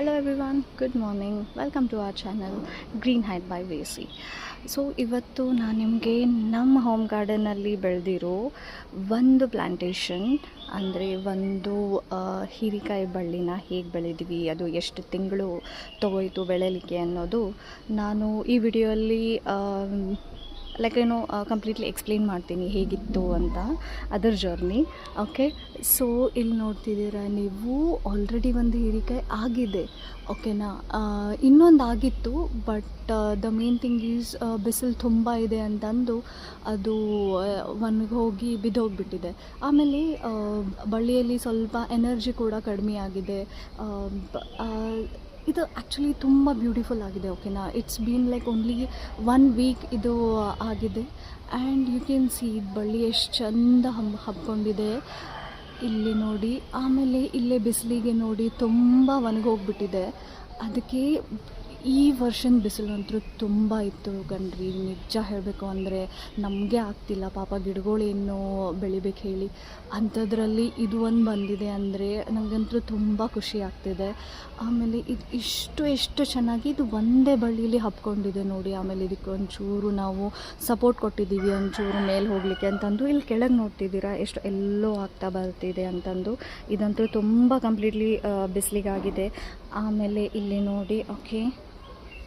Hello everyone, good morning. Welcome to our channel Green Height by Vesi. So ಇವತ್ತು ನಾನು ನಿಮಗೆ ನಮ್ಮ home ಗಾರ್ಡನಲ್ಲಿ ಬೆಳೆದಿರೋ ಒಂದು ಪ್ಲ್ಯಾಂಟೇಷನ್ ಅಂದರೆ ಒಂದು ಹೀರೆಕಾಯಿ ಬಳ್ಳಿನ ಹೇಗೆ ಬೆಳೆದ್ವಿ, ಅದು ಎಷ್ಟು ತಿಂಗಳು ತೊಗೋಯ್ತು ಬೆಳೆಯಲಿಕ್ಕೆ ಅನ್ನೋದು ನಾನು ಈ ವಿಡಿಯೋಲ್ಲಿ ಕಂಪ್ಲೀಟ್ಲಿ ಎಕ್ಸ್ಪ್ಲೇನ್ ಮಾಡ್ತೀನಿ ಹೇಗಿತ್ತು ಅಂತ ಅದರ ಜರ್ನಿ. ಓಕೆ, ಸೊ ಇಲ್ಲಿ ನೋಡ್ತಿದ್ದೀರಾ ನೀವು, ಆಲ್ರೆಡಿ ಒಂದು ಹೀರೆಕಾಯಿ ಆಗಿದೆ. ಓಕೆನಾ, ಇನ್ನೊಂದು ಆಗಿತ್ತು, but the main thing is ಬಿಸಿಲು ತುಂಬ ಇದೆ ಅಂತಂದು ಅದು ಒಣಗೋಗಿ ಬಿದ್ದೋಗ್ಬಿಟ್ಟಿದೆ. ಆಮೇಲೆ ಬಳ್ಳಿಯಲ್ಲಿ ಸ್ವಲ್ಪ ಎನರ್ಜಿ ಕೂಡ ಕಡಿಮೆ ಆಗಿದೆ. ಇದು ಆ್ಯಕ್ಚುಲಿ ತುಂಬ ಬ್ಯೂಟಿಫುಲ್ ಆಗಿದೆ. ಓಕೆನಾ, it's been like only 1 week ಇದು ಆಗಿದೆ. ಆ್ಯಂಡ್ ಯು ಕ್ಯಾನ್ ಸಿ ಬಳ್ಳಿ ಎಷ್ಟು ಚಂದ ಹಬ್ಕೊಂಡಿದೆ ಇಲ್ಲಿ ನೋಡಿ. ಆಮೇಲೆ ಇಲ್ಲೇ ಬಿಸಿಲಿಗೆ ನೋಡಿ ತುಂಬ ಒಣಗೋಗ್ಬಿಟ್ಟಿದೆ. ಅದಕ್ಕೆ ಈ ವರ್ಷದ ಬಿಸಿಲು ಅಂತೂ ತುಂಬ ಇತ್ತು ಕಣ್ರಿ. ನಿಜ ಹೇಳಬೇಕು ಅಂದರೆ ನಮಗೆ ಆಗ್ತಿಲ್ಲ ಪಾಪ, ಗಿಡಗಳೇನು ಬೆಳಿಬೇಕು ಹೇಳಿ. ಅಂಥದ್ರಲ್ಲಿ ಇದು ಒಂದು ಬಂದಿದೆ ಅಂದರೆ ನನಗಂತೂ ತುಂಬ ಖುಷಿ ಆಗ್ತಿದೆ. ಆಮೇಲೆ ಇದು ಎಷ್ಟು ಚೆನ್ನಾಗಿ ಇದು ಒಂದೇ ಬಳ್ಳಿಲಿ ಹಬ್ಕೊಂಡಿದೆ ನೋಡಿ. ಆಮೇಲೆ ಇದಕ್ಕೆ ಒಂಚೂರು ನಾವು ಸಪೋರ್ಟ್ ಕೊಟ್ಟಿದ್ದೀವಿ, ಒಂಚೂರು ಮೇಲೆ ಹೋಗಲಿಕ್ಕೆ ಅಂತಂದು. ಇಲ್ಲಿ ಕೆಳಗೆ ನೋಡ್ತಿದ್ದೀರಾ ಎಷ್ಟು ಎಲ್ಲೋ ಆಗ್ತಾ ಬರ್ತಿದೆ ಅಂತಂದು. ಇದಂತೂ ತುಂಬ ಕಂಪ್ಲೀಟ್ಲಿ ಬಿಸಿಲಿಗಾಗಿದೆ. ಆಮೇಲೆ ಇಲ್ಲಿ ನೋಡಿ, ಓಕೆ,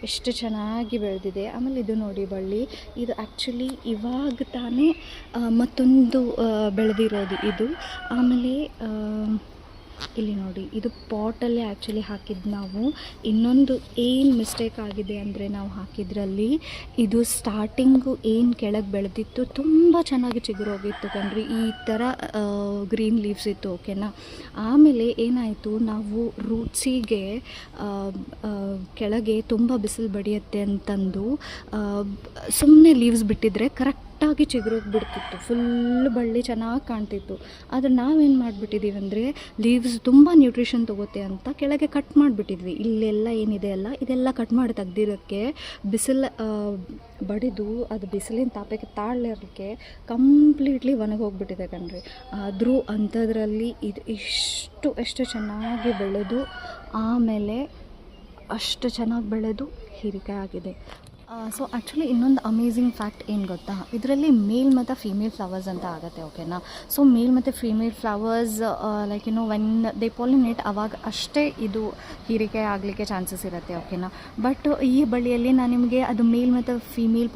ಎಷ್ಟು ಚೆನ್ನಾಗಿ ಬೆಳೆದಿದೆ. ಆಮೇಲೆ ಇದು ನೋಡಿ ಬಳ್ಳಿ, ಇದು ಆ್ಯಕ್ಚುಲಿ ಇವಾಗ ತಾನೇ ಮತ್ತೊಂದು ಬೆಳೆದಿರೋದು ಇದು. ಆಮೇಲೆ ಇಲ್ಲಿ ನೋಡಿ, ಇದು ಪಾಟಲ್ಲೇ ಆ್ಯಕ್ಚುಲಿ ಹಾಕಿದ್ದು ನಾವು. ಇನ್ನೊಂದು ಏನು ಮಿಸ್ಟೇಕ್ ಆಗಿದೆ ಅಂದರೆ, ನಾವು ಹಾಕಿದ್ರಲ್ಲಿ ಇದು ಸ್ಟಾರ್ಟಿಂಗು ಏನು ಕೆಳಗೆ ಬೆಳೆದಿತ್ತು ತುಂಬ ಚೆನ್ನಾಗಿ ಚಿಗುರೋಗಿತ್ತು ಕಣ್ರಿ. ಈ ಥರ ಗ್ರೀನ್ ಲೀವ್ಸ್ ಇತ್ತು. ಓಕೆನಾ, ಆಮೇಲೆ ಏನಾಯಿತು, ನಾವು ರೂಟ್ಸಿಗೆ ಕೆಳಗೆ ತುಂಬ ಬಿಸಿಲು ಬಡಿಯುತ್ತೆ ಅಂತಂದು ಸುಮ್ಮನೆ ಲೀವ್ಸ್ ಬಿಟ್ಟಿದ್ರೆ ಕರೆಕ್ಟಾಗಿ ಚಿಗುರೋಗಿ ಬಿಡ್ತಿತ್ತು, ಫುಲ್ ಬಳ್ಳಿ ಚೆನ್ನಾಗಿ ಕಾಣ್ತಿತ್ತು. ಆದರೆ ನಾವೇನು ಮಾಡಿಬಿಟ್ಟಿದ್ದೀವಿ ಅಂದರೆ, ಲೀವ್ಸ್ ತುಂಬ ನ್ಯೂಟ್ರಿಷನ್ ತೊಗೋತೆ ಅಂತ ಕೆಳಗೆ ಕಟ್ ಮಾಡಿಬಿಟ್ಟಿದ್ವಿ. ಇಲ್ಲೆಲ್ಲ ಏನಿದೆ ಅಲ್ಲ, ಇದೆಲ್ಲ ಕಟ್ ಮಾಡಿ ತೆಗ್ದಿರೋಕ್ಕೆ ಬಿಸಿಲು ಬಡಿದು ಅದು ಬಿಸಿಲಿನ ತಾಪಕ್ಕೆ ತಾಳಲಿರಲಿಕ್ಕೆ ಕಂಪ್ಲೀಟ್ಲಿ ಒಣಗೋಗ್ಬಿಟ್ಟಿದೆ ಕಣ್ರಿ. ಆದರೂ ಅಂಥದ್ರಲ್ಲಿ ಇದು ಎಷ್ಟು ಚೆನ್ನಾಗಿ ಬೆಳೆದು, ಆಮೇಲೆ ಅಷ್ಟು ಚೆನ್ನಾಗಿ ಬೆಳೆದು ಹೀರೆಕಾಯಿ ಆಗಿದೆ. ಸೊ ಆ್ಯಕ್ಚುಲಿ ಇನ್ನೊಂದು ಅಮೇಝಿಂಗ್ ಫ್ಯಾಕ್ಟ್ ಏನು ಗೊತ್ತಾ, ಇದರಲ್ಲಿ ಮೇಲ್ ಮತ್ತು ಫೀಮೇಲ್ ಫ್ಲವರ್ಸ್ ಅಂತ ಆಗುತ್ತೆ. ಓಕೆನಾ, ಸೊ ಮೇಲ್ ಮತ್ತು female flowers when they pollinate ಅವಾಗ ಅಷ್ಟೇ ಇದು ಹೀರೆಕಾಯಿ ಆಗಲಿಕ್ಕೆ ಚಾನ್ಸಸ್ ಇರುತ್ತೆ. ಓಕೆನಾ, ಬಟ್ ಈ ಬಳ್ಳಿಯಲ್ಲಿ ನಾನು ನಿಮಗೆ ಅದು ಮೇಲ್ ಮತ್ತು ಫೀಮೇಲ್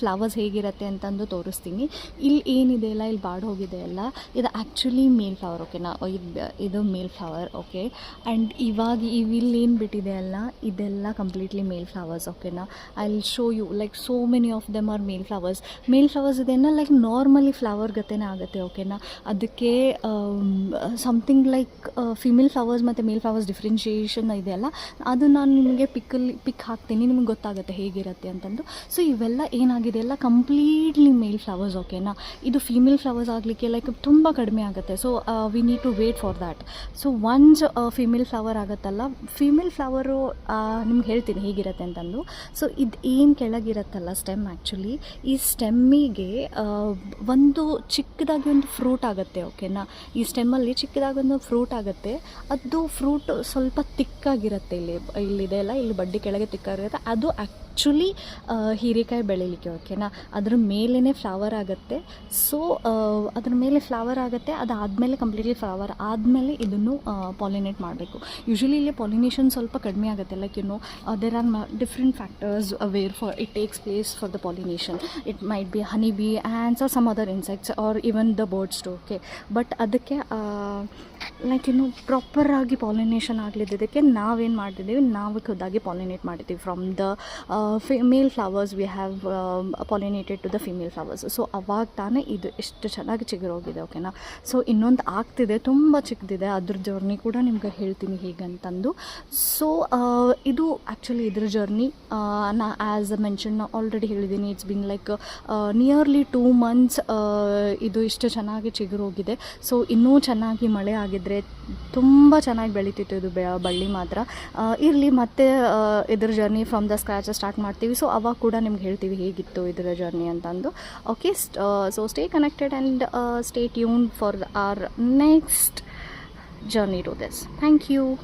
ಫ್ಲವರ್ಸ್ ಹೇಗಿರುತ್ತೆ ಅಂತಂದು ತೋರಿಸ್ತೀನಿ. ಇಲ್ಲಿ ಏನಿದೆ ಅಲ್ಲ, ಇಲ್ಲಿ ಬಾಡೋಗಿದೆ ಅಲ್ಲ, ಇದು ಆ್ಯಕ್ಚುಲಿ ಮೇಲ್ ಫ್ಲವರ್. ಓಕೆನಾ, ಇದು ಮೇಲ್ ಫ್ಲವರ್. ಓಕೆ, ಆ್ಯಂಡ್ ಇವಾಗ ಇವಿಲ್ಲೇನು ಬಿಟ್ಟಿದೆ ಅಲ್ಲ, ಇದೆಲ್ಲ ಕಂಪ್ಲೀಟ್ಲಿ ಮೇಲ್ ಫ್ಲವರ್ಸ್. ಓಕೆನಾ, I'll show you so many of them are male flowers. Male flowers ಇದೆಲ್ಲ ನಾರ್ಮಲಿ ಫ್ಲವರ್ ಗತೆನೇ ಆಗುತ್ತೆ. ಓಕೆನಾ, ಅದಕ್ಕೆ ಸಮಥಿಂಗ್ ಫಿಮೇಲ್ ಫ್ಲವರ್ಸ್ ಮತ್ತು ಮೇಲ್ ಫ್ಲವರ್ಸ್ ಡಿಫ್ರೆನ್ಷಿಯೇಷನ್ ಇದೆಯಲ್ಲ, ಅದು ನಾನು ನಿಮಗೆ ಪಿಕ್ ಹಾಕ್ತೀನಿ, ನಿಮಗೆ ಗೊತ್ತಾಗುತ್ತೆ ಹೇಗಿರುತ್ತೆ ಅಂತಂದು. ಸೊ ಇವೆಲ್ಲ ಏನಾಗಿದೆ ಎಲ್ಲ ಕಂಪ್ಲೀಟ್ಲಿ ಮೇಲ್ ಫ್ಲವರ್ಸ್. ಓಕೆನಾ, ಇದು ಫೀಮೇಲ್ ಫ್ಲವರ್ಸ್ ಆಗಲಿಕ್ಕೆ ತುಂಬ ಕಡಿಮೆ ಆಗುತ್ತೆ. So we need to wait for that. So once female flower ಆಗುತ್ತಲ್ಲ, ಫೀಮೇಲ್ ಫ್ಲವರು ನಿಮ್ಗೆ ಹೇಳ್ತೀನಿ ಹೇಗಿರುತ್ತೆ ಅಂತಂದು. ಸೊ ಇದು ಏನು ಕೆಳಗಿರುತ್ತಲ್ಲ ಸ್ಟೆಮ್, ಆ್ಯಕ್ಚುಲಿ ಈ ಸ್ಟೆಮ್ಮಿಗೆ ಒಂದು ಚಿಕ್ಕದಾಗಿ ಒಂದು ಫ್ರೂಟ್ ಆಗುತ್ತೆ. ಓಕೆನಾ, ಈ ಸ್ಟೆಮ್ಮಲ್ಲಿ ಚಿಕ್ಕದಾಗಿ ಒಂದು ಫ್ರೂಟ್ ಆಗುತ್ತೆ. ಅದು ಫ್ರೂಟ್ ಸ್ವಲ್ಪ ತಿಕ್ಕಾಗಿರುತ್ತೆ. ಇಲ್ಲಿದೆ ಅಲ್ಲ, ಇಲ್ಲಿ ಬಡ್ಡಿ ಕೆಳಗೆ ತಿಕ್ಕಾಗಿರುತ್ತೆ. ಅದು ಆ್ಯಕ್ಚುಲಿ ಹೀರೆಕಾಯಿ ಬೆಳೀಲಿಕ್ಕೆ. ಓಕೆನಾ, ಅದ್ರ ಮೇಲೇ ಫ್ಲವರ್ ಆಗುತ್ತೆ. ಸೊ ಅದ್ರ ಮೇಲೆ ಫ್ಲವರ್ ಆಗುತ್ತೆ, ಅದಾದಮೇಲೆ ಕಂಪ್ಲೀಟ್ಲಿ ಫ್ಲವರ್ ಆದಮೇಲೆ ಇದನ್ನು ಪಾಲಿನೇಟ್ ಮಾಡಬೇಕು. ಯೂಶ್ವಲಿ ಇಲ್ಲಿ ಪಾಲಿನೇಷನ್ ಸ್ವಲ್ಪ ಕಡಿಮೆ ಆಗುತ್ತೆ. There are different factors where for it takes place for the pollination. It might be honeybee, ants or some other insects or even the birds too. Okay, but ಅದಕ್ಕೆ proper ಆಗಿ pollination ಆಗಲಿದ್ದಕ್ಕೆ ನಾವೇನು ಮಾಡ್ತಿದ್ದೀವಿ, ನಾವು ಖುದ್ದಾಗಿ ಪಾಲಿನೇಟ್ ಮಾಡಿದ್ದೀವಿ. From the male flowers we have pollinated to the female flowers. So ಅವಾಗ ತಾನೇ ಇದು ಎಷ್ಟು ಚೆನ್ನಾಗಿ ಚಿಗುರೋಗಿದೆ. ಓಕೆನಾ, ಸೊ ಇನ್ನೊಂದು ಆಗ್ತಿದೆ, ತುಂಬ ಚಿಕ್ಕದಿದೆ. ಅದ್ರ ಜರ್ನಿ ಕೂಡ ನಿಮ್ಗೆ ಹೇಳ್ತೀನಿ ಹೇಗಂತಂದು. ಸೊ ಇದು ಆ್ಯಕ್ಚುಲಿ ಇದ್ರ ಜರ್ನಿ ನಾ ಆ್ಯಸ್ ಅ ಮೆನ್ಷನ್ ಆಲ್ರೆಡಿ ಹೇಳಿದ್ದೀನಿ. ಇಟ್ಸ್ ಬಿನ್ ನಿಯರ್ಲಿ 2 months ಇದು ಇಷ್ಟು ಚೆನ್ನಾಗಿ ಚಿಗುರೋಗಿದೆ. ಸೊ ಇನ್ನೂ ಚೆನ್ನಾಗಿ ಮಳೆ ಆಗಿದ್ದರೆ ತುಂಬ ಚೆನ್ನಾಗಿ ಬೆಳೀತಿತ್ತು ಇದು ಬಳ್ಳಿ ಮಾತ್ರ. ಇರಲಿ, ಮತ್ತೆ ಇದರ journey from the scratch start ಮಾಡ್ತೀವಿ. ಸೊ ಅವಾಗ ಕೂಡ ನಿಮ್ಗೆ ಹೇಳ್ತೀವಿ ಹೇಗಿತ್ತು ಇದರ ಜರ್ನಿ ಅಂತಂದು. Okay, so stay connected and stay tuned for our next journey to this. Thank you.